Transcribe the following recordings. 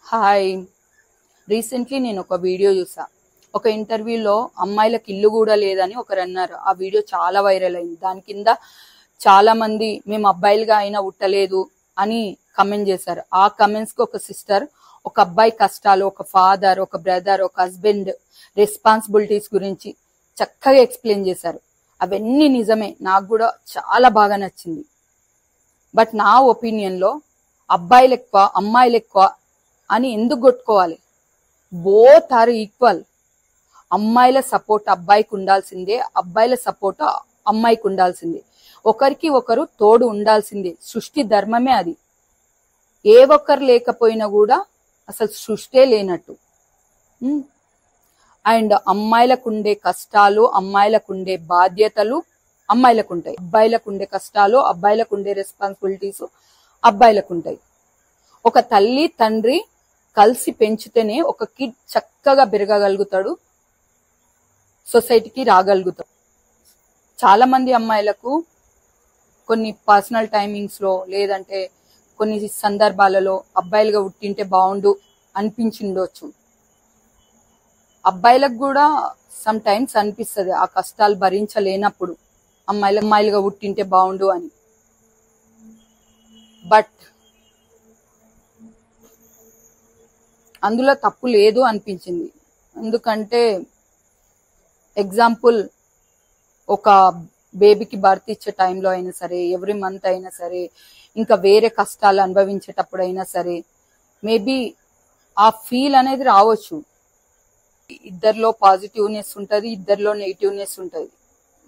Hi. Recently నేను ఒక video చూసా. ఒక ఇంటర్వ్యూలో అమ్మాయిలకు ఇల్లు కూడా లేదని ఒకరు అన్నారు. ఆ వీడియో చాలా వైరల్ అయింది. దాని కింద చాలా మంది మేము అబ్బాయిలుగా అయినా ఉట్టలేదు అని కమెంట్ చేశారు. ఆ కమెంట్స్ కి ఒక సిస్టర్ ఒక అబ్బాయి కష్టాలు, ఒక ఫాదర్, ఒక బ్రదర్, ఒక హస్బెండ్ రెస్పాన్సిబిలిటీస్ గురించి చక్కగా ఎక్స్ప్లెయిన్ చేశారు. అవన్నీ నిజమే, నాకు కూడా చాలా బాగా నచ్చింది. బట్ నా ఒపీనియన్ లో అబ్బాయిలు ఎక్కువ అమ్మాయిలు ఎక్కువ అని ఎందుకు కొట్టుకోవాలి? Both are equal. అమ్మాయిల సపోర్ట్ అబ్బాయికి ఉండాల్సిందే, అబ్బాయిల సపోర్ట్ అమ్మాయికి ఉండాల్సిందే. ఒకరికి ఒకరు తోడు ఉండాల్సిందే. సృష్టి ధర్మమే అది. ఏ ఒక్కరు లేకపోయినా కూడా అసలు సృష్టే లేనట్టు. అండ్ అమ్మాయిలకు ఉండే కష్టాలు, అమ్మాయిలకు ఉండే బాధ్యతలు అమ్మాయిలకు ఉంటాయి. అబ్బాయిలకు ఉండే కష్టాలు, అబ్బాయిలకు ఉండే రెస్పాన్సిబిలిటీస్ అబ్బాయిలకు ఉంటాయి. ఒక తల్లి తండ్రి కలిసి పెంచితేనే ఒక కిడ్ చక్కగా పెరగగలుగుతాడు, సొసైటీకి రాగలుగుతాడు. చాలా మంది అమ్మాయిలకు కొన్ని పర్సనల్ టైమింగ్స్ లో లేదంటే కొన్ని సందర్భాలలో అబ్బాయిలుగా ఉట్టింటే బాగుండు అనిపించిండొచ్చు. అబ్బాయిలకు కూడా సమ్ టైమ్స్ అనిపిస్తుంది ఆ కష్టాలు భరించలేనప్పుడు అమ్మాయిలుగా ఉట్టింటే బాగుండు అని. బట్ అందులో తప్పు లేదు అనిపించింది. ఎందుకంటే ఎగ్జాంపుల్, ఒక బేబీకి బర్త్ ఇచ్చే టైంలో అయినా సరే, ఎవ్రీ మంత్ అయినా సరే, ఇంకా వేరే కష్టాలు అనుభవించేటప్పుడు అయినా సరే, మేబీ ఆ ఫీల్ అనేది రావచ్చు. ఇద్దరిలో పాజిటివ్నెస్ ఉంటుంది, ఇద్దరిలో నెగిటివ్నెస్ ఉంటుంది.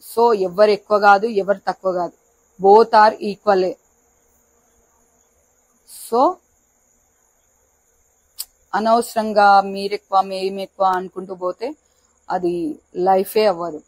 సో ఎవరు ఎక్కువ కాదు, ఎవరు తక్కువ కాదు, బోత్ ఆర్ ఈక్వలే. సో అనవసరంగా మీరెక్కువ మేమెక్కువ అనుకుంటూ పోతే అది లైఫే అవ్వదు.